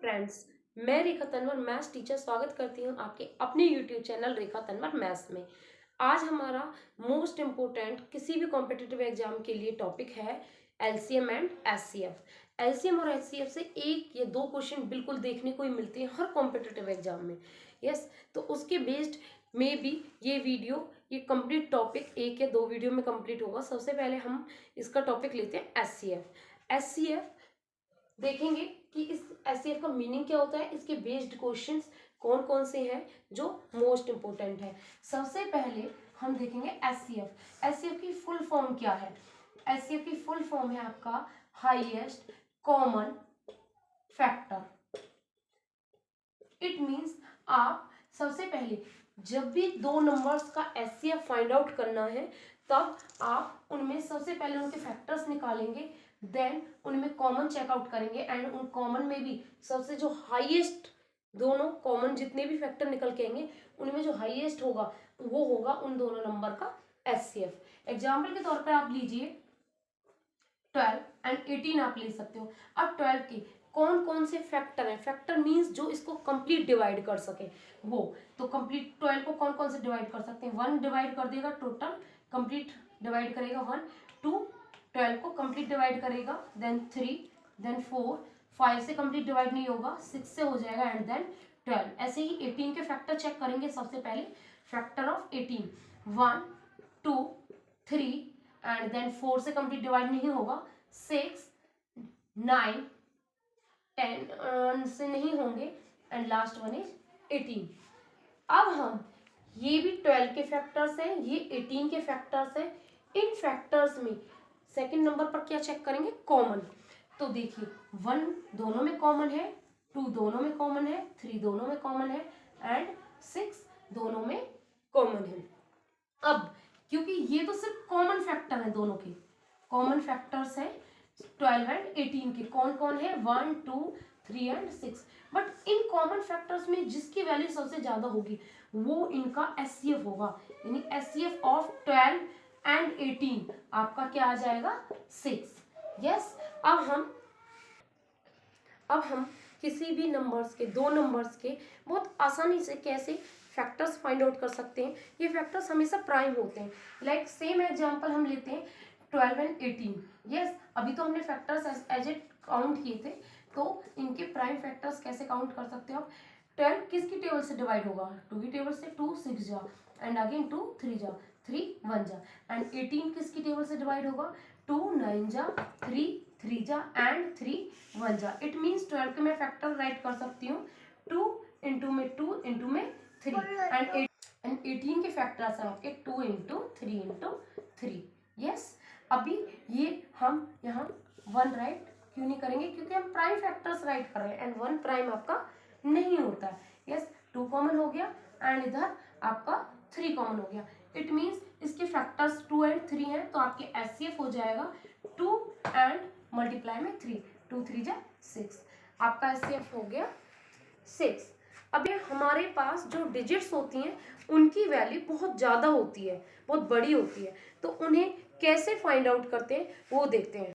Friends, मैं रेखा Tanwar maths teacher स्वागत करती हूँ आपके अपने यूट्यूब चैनल रेखा तन्वर मैथ्स में। आज हमारा मोस्ट इम्पोर्टेंट किसी भी कॉम्पिटिटिव एग्जाम के लिए टॉपिक है एलसीएम एंड एचसीएफ। एलसीएम और एचसीएफ से एक या दो क्वेश्चन बिल्कुल देखने को ही मिलते हैं हर कॉम्पिटिटिव एग्जाम में। यस, तो उसके बेस्ड में भी ये कंप्लीट टॉपिक एक या दो वीडियो में कंप्लीट होगा। सबसे पहले हम इसका टॉपिक लेते हैं एचसीएफ। एचसीएफ देखेंगे कि इस एचसीएफ का मीनिंग क्या होता है, इसके बेस्ड क्वेश्चंस कौन कौन से हैं जो मोस्ट इंपोर्टेंट है। सबसे पहले हम देखेंगे एचसीएफ। एचसीएफ की फुल फॉर्म क्या है? एचसीएफ की फुल फॉर्म है आपका highest common factor. It means आप सबसे पहले जब भी दो नंबर्स का एचसीएफ फाइंड आउट करना है तब आप उनमें सबसे पहले उनके फैक्टर्स निकालेंगे, देन उनमें कॉमन चेकआउट करेंगे एंड उन कॉमन में भी सबसे जो हाईएस्ट, दोनों कॉमन जितने भी फैक्टर निकल के आएंगे उनमें जो हाईएस्ट होगा वो होगा उन दोनों नंबर का एचसीएफ। एग्जाम्पल के तौर पर आप लीजिए 12 एंड 18 आप ले सकते हो। अब 12 के कौन कौन से फैक्टर हैं? फैक्टर मींस जो इसको कंप्लीट डिवाइड कर सके वो। तो कंप्लीट 12 को कौन कौन से डिवाइड कर सकते हैं? 1 डिवाइड कर देगा, टोटल कंप्लीट डिवाइड करेगा 1, 2 12 को कंप्लीट डिवाइड करेगा, देन 3, देन 4, 5 से कंप्लीट डिवाइड नहीं होगा, 6 से हो जाएगा एंड देन 12। ऐसे ही 18 के फैक्टर चेक करेंगे। सबसे पहले फैक्टर ऑफ 18 1, 2, 3 एंड देन 4 से कंप्लीट डिवाइड नहीं होगा, 6, 9, 10 से नहीं होंगे एंड लास्ट वन इज 18। अब हम ये भी 12 के फैक्टर्स हैं, ये 18 के फैक्टर्स हैं। इन फैक्टर्स में सेकंड नंबर पर क्या चेक करेंगे? कॉमन। तो देखिए 1 दोनों में कॉमन है, 2 दोनों में कॉमन है, 3 दोनों में कॉमन है एंड 6 दोनों में कॉमन है। अब क्योंकि ये तो सिर्फ कॉमन फैक्टर है, दोनों के कॉमन फैक्टर्स हैं 12 एंड 18 के। कौन कौन है? 1, 2, 3 and 6। But in common factors में जिसकी वैल्यू सबसे ज्यादा होगी वो इनका एचसीएफ होगा, यानी एचसीएफ ऑफ 12 एंड 18 आपका क्या आ जाएगा? 6। यस, अब हम किसी भी नंबर्स के, दो नंबर्स के बहुत आसानी से कैसे फैक्टर्स फाइंड आउट कर सकते हैं। ये फैक्टर्स हमेशा प्राइम होते हैं। लाइक सेम एग्जांपल हम लेते हैं 12 एंड 18। यस, अभी तो हमने फैक्टर्स एज इट काउंट किए थे, तो इनके प्राइम फैक्टर्स कैसे काउंट कर सकते हो आप? 12 किसकी टेबल से डिवाइड होगा? 2 की टेबल से, 2 6 जा एंड अगेन 2 3 जा, 3 1 जा एंड 18 किसकी टेबल से डिवाइड होगा? 2 9 जा, 3 3 जा एंड 3 1 जा। इट मींस 12 के मैं फैक्टर राइट कर सकती हूँ 2 इंटू में 2 इंटू में 3 एंड 18 के फैक्टर्स हैं आपके 2 इंटू 3 इंटू 3। यस, अभी ये हम यहाँ 1 राइट क्यों नहीं करेंगे? क्योंकि हम प्राइम फैक्टर्स राइट कर रहे हैं एंड 1 प्राइम आपका नहीं होता है। यस, 2 कॉमन हो गया एंड इधर आपका 3 कॉमन हो गया। इट मींस इसके फैक्टर्स 2 एंड 3 हैं, तो आपके एचसीएफ हो जाएगा 2 एंड मल्टीप्लाई में 3, 2 3 जा 6। आपका एचसीएफ हो गया 6। अब ये हमारे पास जो डिजिट्स होती हैं उनकी वैल्यू बहुत ज़्यादा होती है, बहुत बड़ी होती है, तो उन्हें कैसे फाइंड आउट करते हैं वो देखते हैं।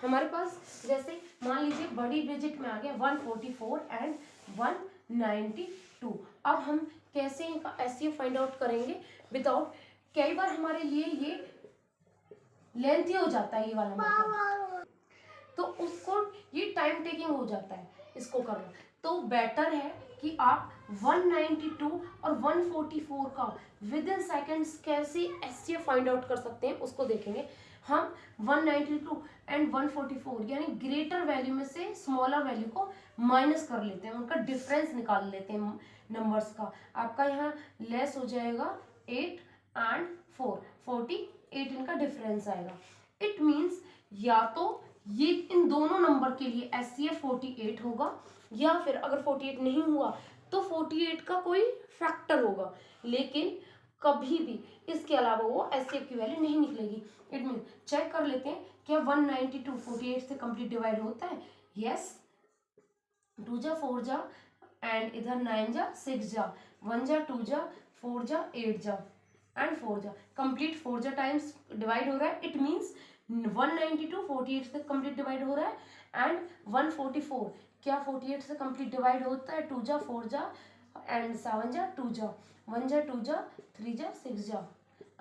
हमारे पास जैसे मान लीजिए बड़ी डिजिट में आ गया 144 एंड 192। अब हम कैसे इनका एचसीएफ फाइंड आउट करेंगे विदाउट, कई बार हमारे लिए ये लेंथी हो जाता है ये वाला मेथड, तो उसको ये टाइम टेकिंग हो जाता है इसको करना। तो बेटर है कि आप 192 और 144 का विद इन सेकेंड्स कैसे एचसीएफ फाइंड आउट कर सकते हैं उसको देखेंगे। हम 192 एंड 144 यानी ग्रेटर वैल्यू में से स्मॉलर वैल्यू को माइनस कर लेते हैं, उनका डिफरेंस निकाल लेते हैं नंबर्स का। आपका यहाँ लेस हो जाएगा 8 एंड 4, 48 इनका डिफरेंस आएगा। इट मीन्स या तो ये इन दोनों नंबर के लिए एचसीएफ 48 होगा, या फिर अगर 48 नहीं हुआ तो 48 का कोई फैक्टर होगा, लेकिन कभी भी इसके अलावा वो एचसीएफ की वैल्यू नहीं निकलेगी। इट मीन चेक कर लेते हैं क्या 192 48 से कंप्लीट डिवाइड होता है? यस, 2 जा 4 जा एंड इधर 9 जा 6 जा, 1 जा 2 जा 4 जा 8 जा एंड 4 जा, कंप्लीट 4 जा टाइम्स डिवाइड हो रहा है। इट मीन्स 192 48 से कंप्लीट डिवाइड हो रहा है एंड 144 क्या 48 से कंप्लीट डिवाइड होता है? 2 जा 4 जा एंड 7 जा 2 जा 1 जा 2 जा 3 जा 6 जा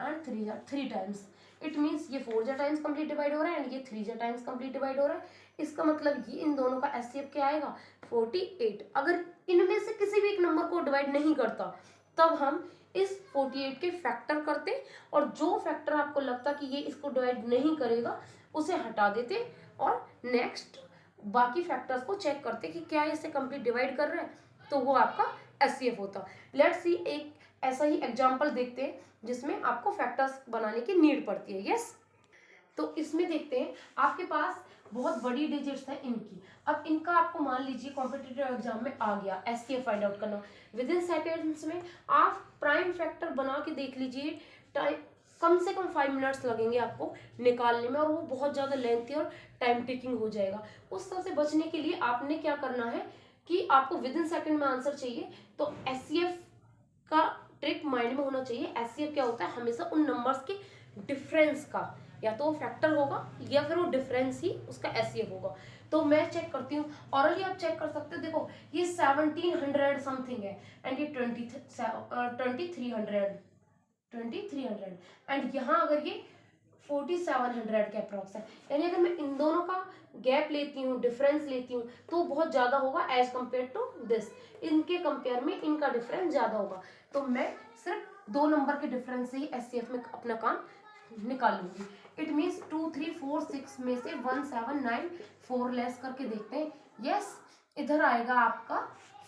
एंड 3 जा 3 टाइम्स। इट मीन्स ये 4 जा टाइम्स कंप्लीट डिवाइड हो रहा है एंड ये 3 जा टाइम्स कंप्लीट डिवाइड हो रहा है। इसका मतलब ये इन दोनों का एचसीएफ क्या आएगा? 48। अगर इनमें से किसी भी एक नंबर को डिवाइड नहीं करता तब हम इस 48 के फैक्टर करते और जो फैक्टर आपको लगता कि ये इसको डिवाइड नहीं करेगा उसे हटा देते और नेक्स्ट बाकी फैक्टर्स को चेक करते कि क्या इसे कंप्लीट डिवाइड कर रहा है, तो वो आपका एचसीएफ होता। लेट्स सी एक ऐसा ही एग्जांपल देखते हैं जिसमें आपको फैक्टर्स बनाने की नीड पड़ती है। यस, तो इसमें देखते हैं आपके पास बहुत बड़ी डिजिट्स हैं इनकी। अब इनका आपको मान लीजिए कॉम्पिटिटिव एग्जाम में आ गया एचसीएफ फाइंड आउट करना। विद इन सेकेंड्स में आप प्राइम फैक्टर बना के देख लीजिए, टाइम कम से कम 5 मिनट्स लगेंगे आपको निकालने में और वो बहुत ज़्यादा लेंथी और टाइम टेकिंग हो जाएगा। उस सब से बचने के लिए आपने क्या करना है कि आपको विद इन सेकेंड में आंसर चाहिए, तो एचसीएफ का ट्रिक माइंड में होना चाहिए। एचसीएफ क्या होता है? हमेशा उन नंबर्स के डिफरेंस का, या तो फैक्टर होगा या फिर वो डिफरेंस ही उसका एचसीएफ होगा। तो मैं चेक करती हूँ, ऑरली आप चेक कर सकते हो। देखो ये 1700 समथिंग है एंड ये 2300 एंड यहाँ अगर ये 4700 के अप्रॉक्स है। यानी अगर मैं इन दोनों का गैप लेती हूँ, डिफरेंस लेती हूँ, तो बहुत ज़्यादा होगा एज कम्पेयर टू दिस। इनके कंपेयर में इनका डिफरेंस ज़्यादा होगा। तो मैं सिर्फ 2 नंबर के डिफरेंस से ही एचसीएफ में अपना काम निकाल लूंगी। इट मीन्स 2 3 4 6 में से 1 7 9 4 लेस करके देखते हैं। यस, इधर आएगा आपका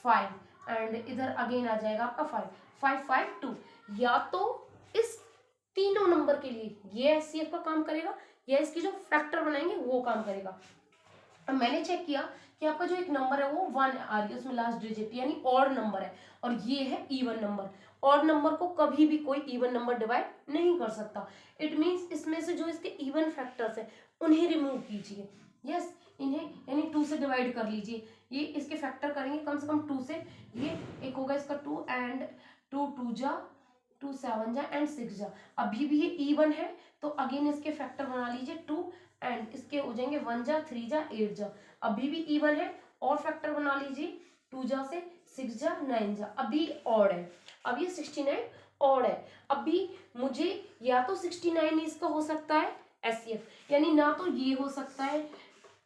5 एंड इधर अगेन आ जाएगा आपका 5 5 5 2। या तो इस तीनों नंबर के लिए ये एचसीएफ का काम करेगा या इसकी जो फैक्टर बनाएंगे वो काम करेगा। अब मैंने चेक किया कि आपका जो एक नंबर है वो 1 आ रही है, उसमें लास्ट डिजिट यानी ऑड नंबर है और ये है इवन नंबर। ऑड नंबर को कभी भी कोई इवन नंबर डिवाइड नहीं कर सकता। इट मीन्स इसमें से जो इसके इवन फैक्टर्स है उन्हें रिमूव कीजिए। यस, इन्हें यानी 2 से डिवाइड कर लीजिए। ये इसके फैक्टर करेंगे कम से कम 2 से। ये एक होगा इसका 2 एंड 2 2 जा 2 7 जा एंड 6 जा। अभी भी ये इवन है तो अगेन इसके फैक्टर बना लीजिए 2 एंड इसके हो जाएंगे 1 जा 3 जा 8 जा। अभी भी इवन है और फैक्टर बना लीजिए 2 जा से 6 जा 9 जा। अभी ऑड है, अब ये 69 ऑड है। अभी मुझे या तो 69 इसका हो सकता है एचसीएफ, यानी ना तो ये हो सकता है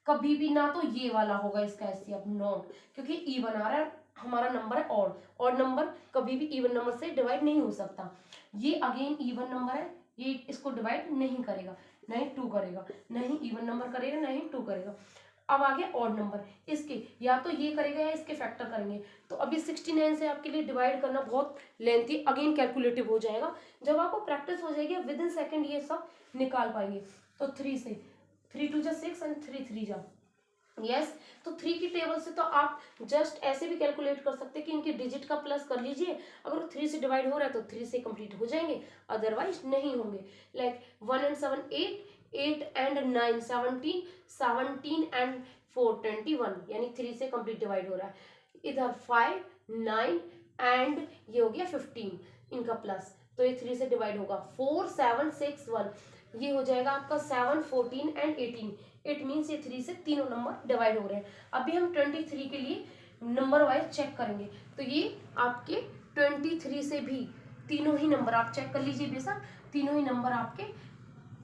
कभी भी, ना तो ये वाला होगा इसका एचसीएफ, नॉट, क्योंकि इवन आ रहा है, हमारा नंबर है ऑड। ऑड नंबर कभी भी इवन नंबर से डिवाइड नहीं हो सकता। ये अगेन इवन नंबर है, ये इसको डिवाइड नहीं करेगा, नहीं 2 करेगा, नहीं इवन नंबर करेगा, नहीं 2 करेगा। अब आ गया ऑड नंबर, इसके या तो ये करेगा या इसके फैक्टर करेंगे। तो अभी 69 से आपके लिए डिवाइड करना बहुत लेंथी अगेन कैलकुलेटिव हो जाएगा। जब आपको प्रैक्टिस हो जाएगी विद इन सेकेंड ये सब निकाल पाएंगे। तो 3 से 3 2 जा 6 एंड 3 3 जा। यस, तो 3 की टेबल से तो आप जस्ट ऐसे भी कैलकुलेट कर सकते हैं कि इनके डिजिट का प्लस कर लीजिए। अगर 3 से डिवाइड हो रहा है तो 3 से कंप्लीट हो जाएंगे, अदरवाइज नहीं होंगे। लाइक 1 एंड 7 8 8 एंड 9 17 17 एंड 4 21, यानी 3 से कंप्लीट डिवाइड हो रहा है। इधर 5 9 एंड ये हो गया 15 इनका प्लस, तो ये 3 से डिवाइड होगा। 4 7 6 1 ये हो जाएगा आपका 7 14 एंड 18। इट मीन्स ये 3 से तीनों नंबर डिवाइड हो रहे हैं। अभी हम 23 के लिए नंबर वाइज चेक करेंगे। तो ये आपके 23 से भी तीनों ही नंबर आप चेक कर लीजिए, बेशक तीनों ही नंबर आपके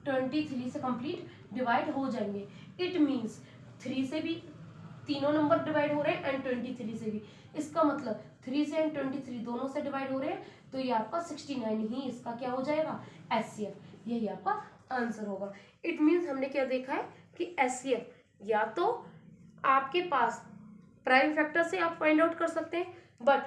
23 से कंप्लीट डिवाइड हो जाएंगे। इट मीन्स 3 से भी तीनों नंबर डिवाइड हो रहे हैं एंड 23 से भी। इसका मतलब 3 से एंड 23 दोनों से डिवाइड हो रहे हैं, तो ये आपका 69 ही इसका क्या हो जाएगा एचसीएफ, यही आपका आंसर होगा। इट मीन्स हमने क्या देखा है कि एचसीएफ या तो आपके पास प्राइम फैक्टर से आप फाइंड आउट कर सकते हैं, बट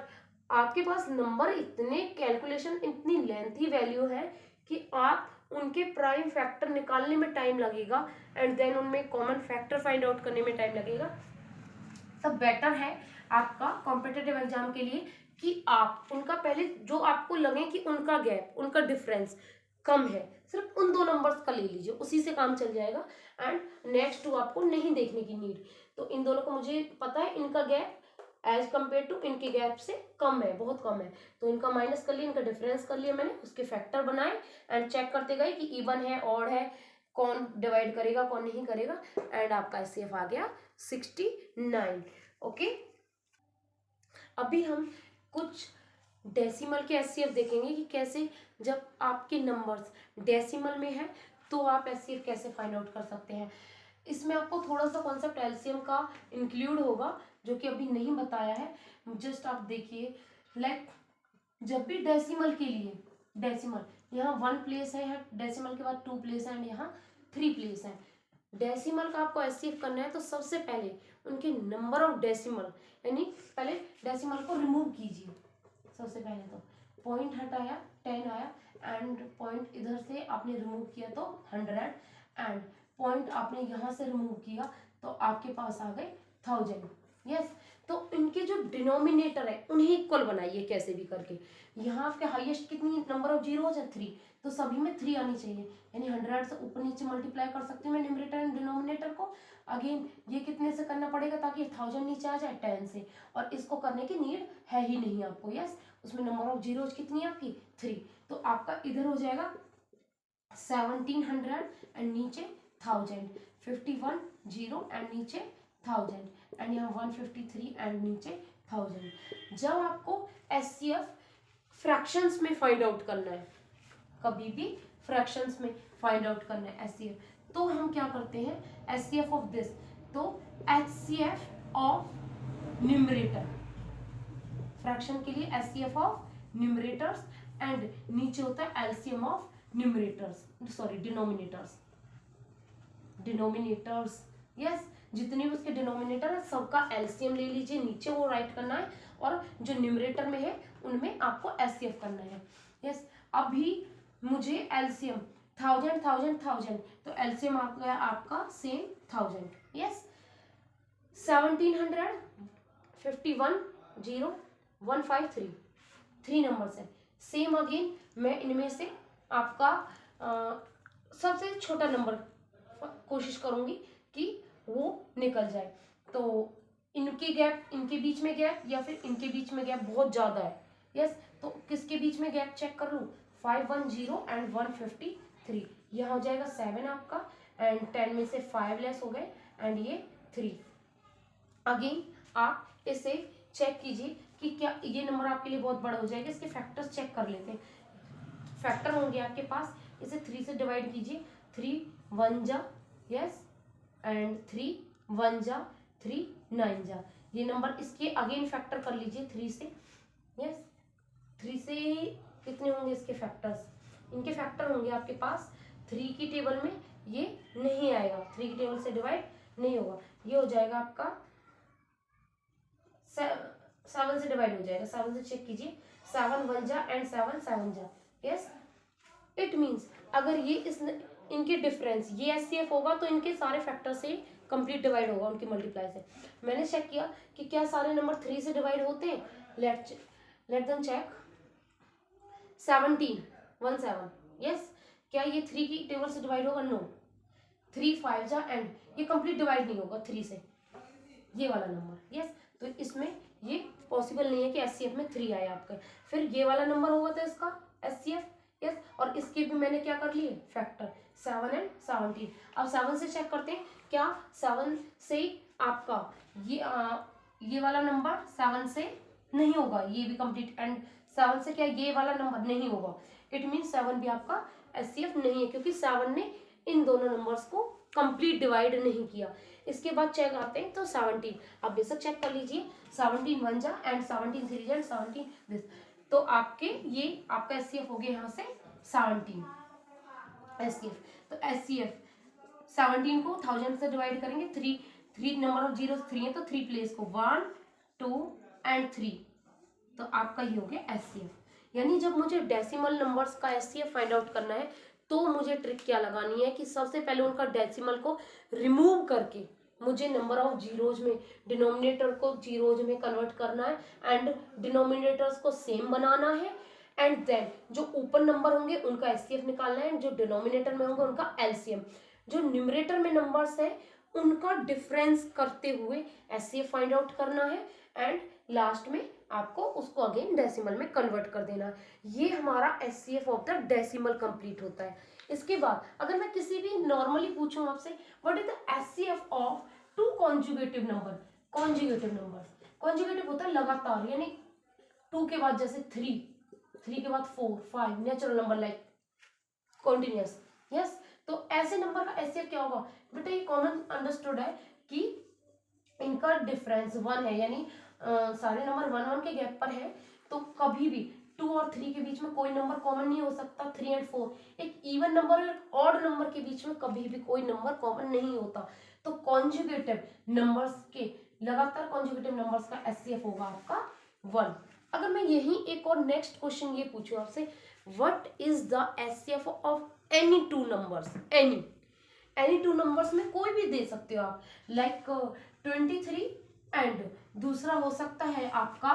आपके पास नंबर इतने कैलकुलेशन इतनी लेंथी वैल्यू है कि आप उनके प्राइम फैक्टर निकालने में टाइम लगेगा एंड देन उनमें कॉमन फैक्टर फाइंड आउट करने में टाइम लगेगा। तब बेटर है आपका कॉम्पिटिटिव एग्जाम के लिए कि आप उनका पहले जो आपको लगे कि उनका गैप, उनका डिफरेंस कम है, सिर्फ उन 2 नंबर्स का ले लीजिए, उसी से काम चल जाएगा एंड नेक्स्ट 2 आपको नहीं देखने की नीड। तो इन दोनों को मुझे पता है इनका गैप एज कम्पेयर टू इनके गैप से कम है, बहुत कम है, तो इनका माइनस कर लिया, इनका डिफरेंस कर लिया मैंने, उसके फैक्टर बनाए एंड चेक करते गए कि इवन है ऑड है, कौन डिवाइड करेगा कौन नहीं करेगा, एंड आपका एचसीएफ आ गया 69। ओके, अभी हम कुछ डेसिमल के एचसीएफ देखेंगे कि कैसे जब आपके नंबर्स डेसिमल में है तो आप एचसीएफ कैसे फाइंड आउट कर सकते हैं। इसमें आपको थोड़ा सा कॉन्सेप्ट एलसीएम का इंक्लूड होगा जो कि अभी नहीं बताया है, जस्ट आप देखिए। लाइक जब भी डेसिमल के लिए, डेसिमल यहाँ 1 प्लेस है, यहाँ डेसिमल के बाद 2 प्लेस है एंड यहाँ 3 प्लेस है। डेसिमल का आपको एचसीएफ करना है तो सबसे पहले उनके नंबर ऑफ डेसिमल, यानी पहले डेसिमल को रिमूव कीजिए। सबसे पहले तो पॉइंट हटाया 10 आया एंड पॉइंट इधर से आपने रिमूव किया तो 100 एंड पॉइंट आपने यहाँ से रिमूव किया तो आपके पास आ गए 1000। यस, तो इनके जो डिनोमिनेटर है उन्हें इक्वल बनाइए कैसे भी करके। यहाँ आपके हाईएस्ट कितनी नंबर ऑफ जीरो है 3, तो सभी में 3 आनी चाहिए, यानी 100 से ऊपर नीचे मल्टीप्लाई कर सकते हैं मैं न्यूमरेटर एंड डिनोमिनेटर को। अगेन ये कितने से करना पड़ेगा ताकि 1000 नीचे आ जाए 10 से, और इसको करने की नीड है ही नहीं आपको। यस, उसमें नंबर ऑफ जीरोज कितनी है आपकी 3, तो आपका इधर हो जाएगा 1700 एंड नीचे 1000, 51 0 एंड नीचे 1000 एंड यहाँ 153 एंड नीचे 1000। जब आपको एचसीएफ फ्रैक्शंस में फाइंड आउट करना है, कभी भी फ्रैक्शंस में फाइंड आउट करना है एचसीएफ, तो हम क्या करते हैं एचसीएफ ऑफ दिस, तो एचसीएफ ऑफ न्यूमरेटर, फ्रैक्शन के लिए एचसीएफ ऑफ न्यूमरेटर्स एंड नीचे होता है LCM of numerators, sorry denominators, denominators. Yes, जितने भी उसके डिनोमिनेटर है सबका एलसीएम ले लीजिए, नीचे वो राइट करना है, और जो न्यूमरेटर में है उनमें आपको एचसीएफ करना है। यस, अभी मुझे एलसीएम 1000 1000 1000, तो एलसीएम आ गया आपका सेम 1000। यस, 1700 51 0 153 3 नंबर्स है सेम। अगेन मैं इनमें से आपका सबसे छोटा नंबर कोशिश करूंगी कि वो निकल जाए, तो इनके गैप, इनके बीच में गैप या फिर इनके बीच में गैप बहुत ज़्यादा है। यस, तो किसके बीच में गैप चेक कर लूँ, 510 एंड 153, यहाँ हो जाएगा 7 आपका एंड 10 में से 5 लेस हो गए एंड ये 3। अगेन आप इसे चेक कीजिए कि क्या ये नंबर आपके लिए बहुत बड़ा हो जाएगा। इसके फैक्टर्स चेक कर लेते हैं, फैक्टर होंगे आपके पास, इसे 3 से डिवाइड कीजिए, 3 1 जा, यस, एंड 3 1 जा, 3 9 जा, ये नंबर इसके अगेन फैक्टर कर लीजिए 3 से। यस, 3 से कितने होंगे इसके फैक्टर्स, इनके फैक्टर होंगे आपके पास 3 की टेबल में ये नहीं आएगा, 3 की टेबल से डिवाइड नहीं होगा, ये हो जाएगा आपका 7 से डिवाइड हो जाएगा, 7 से चेक कीजिए, 7 1 जा एंड 7 7 जा। यस, इट मीन्स अगर ये इस इनके डिफरेंस ये एचसीएफ होगा तो इनके सारे फैक्टर से कंप्लीट डिवाइड होगा उनकी मल्टीप्लाई से। मैंने चेक किया कि क्या सारे नंबर 3 से डिवाइड होते हैं, लेट देम चेक। 17 17, यस, क्या ये 3 की टेबल से डिवाइड होगा, नो, 3 5 जा एंड ये कंप्लीट डिवाइड नहीं होगा 3 से, ये वाला नंबर। यस, तो इसमें ये पॉसिबल नहीं है कि एचसीएफ में 3 आए आपका। फिर ये वाला नंबर होगा तो इसका एचसीएफ, यस, और इसके भी मैंने क्या कर लिए फैक्टर 7 एंड 17। अब 7 से चेक करते हैं क्या 7 से आपका ये वाला नंबर 7 से नहीं होगा, ये भी कंप्लीट, एंड 7 से क्या ये वाला नंबर नहीं होगा, इट मीन 7 भी आपका एचसीएफ नहीं है क्योंकि 7 ने इन दोनों नंबर्स को कंप्लीट डिवाइड नहीं किया। इसके बाद चेक आते हैं तो 17, आप बेशक चेक कर लीजिए, 17 1 जा एंड 17 3 जा एंड 17 दिस, तो आपके ये आपका एचसीएफ हो गया यहाँ से 17 एचसीएफ। तो एचसीएफ 17 को 1000 से डिवाइड करेंगे, 3 नंबर ऑफ जीरो 3 है तो 3 प्लेस को 1 2 एंड 3, तो आपका ये हो गया एचसीएफ। यानी जब मुझे डेसिमल नंबर्स का एचसीएफ फाइंड आउट करना है तो मुझे ट्रिक क्या लगानी है कि सबसे पहले उनका डेसिमल को रिमूव करके मुझे नंबर ऑफ जीरोज में डिनोमिनेटर को जीरोज में कन्वर्ट करना है एंड डिनोमिनेटर्स को सेम बनाना है, एंड देन जो ऊपर नंबर होंगे उनका एचसीएफ निकालना है, जो डिनोमिनेटर में होंगे उनका एलसीएम, जो न्यूमरेटर में नंबर्स है उनका डिफरेंस करते हुए एचसीएफ फाइंड आउट करना है, एंड लास्ट में आपको उसको अगेन डेसिमल में कन्वर्ट कर देना। ये हमारा HCF of the decimal complete होता है। इसके बाद अगर मैं किसी भी नॉर्मली पूछूं आपसे what is the HCF of 2 conjugative number, conjugative numbers, conjugative होता है लगातार, यानी 2 के बाद जैसे 3 के बाद 4 5, natural number like continuous. Yes, तो ऐसे नंबर का एचसीएफ क्या होगा बेटा, ये कॉमन अंडरस्टूड है कि इनका डिफरेंस 1 है, यानी सारे नंबर 1 1 के गैप पर है, तो कभी भी 2 और 3 के बीच में कोई नंबर कॉमन नहीं हो सकता। 3 और 4 एक इवन नंबर और एक ऑड नंबर के बीच में कभी भी कोई नंबर कॉमन नहीं होता। तो कॉन्जुगेटिव नंबर्स के, लगातार कॉन्जुगेटिव नंबर्स का एचसीएफ होगा आपका 1। अगर मैं यही एक और नेक्स्ट क्वेश्चन ये पूछूं आपसे, what is the HCF of any two numbers, any two numbers में कोई भी दे सकते हो आप, लाइक 23 एंड दूसरा हो सकता है आपका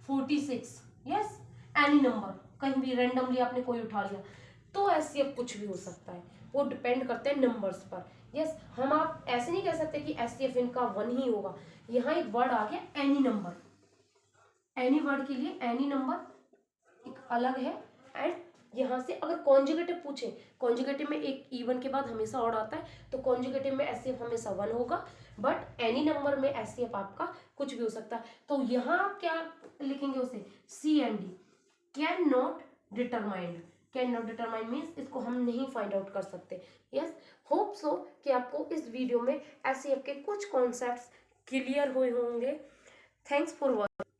46। यस, एनी नंबर कहीं भी रैंडमली आपने कोई उठा लिया, तो एचसीएफ कुछ भी हो सकता है, वो डिपेंड करते हैं नंबर्स पर। यस, हम आप ऐसे नहीं कह सकते कि एचसीएफ इनका 1 ही होगा। यहाँ एक वर्ड आ गया एनी नंबर, एनी वर्ड के लिए एनी नंबर एक अलग है। एंड यहाँ से अगर कॉन्जुगेटिव पूछे, कॉन्जुगेटिव में एक इवन के बाद हमेशा ऑड आता है, तो कॉन्जुगेटिव में एचसीएफ हमेशा 1 होगा, बट एनी नंबर में एचसीएफ आपका कुछ भी हो सकता है। तो यहाँ आप क्या लिखेंगे उसे, C and D, can not determined. Can not determine means इसको हम नहीं फाइंड आउट कर सकते। यस, होप सो कि आपको इस वीडियो में एचसीएफ के कुछ कॉन्सेप्ट्स क्लियर हुए होंगे। Thanks for watching.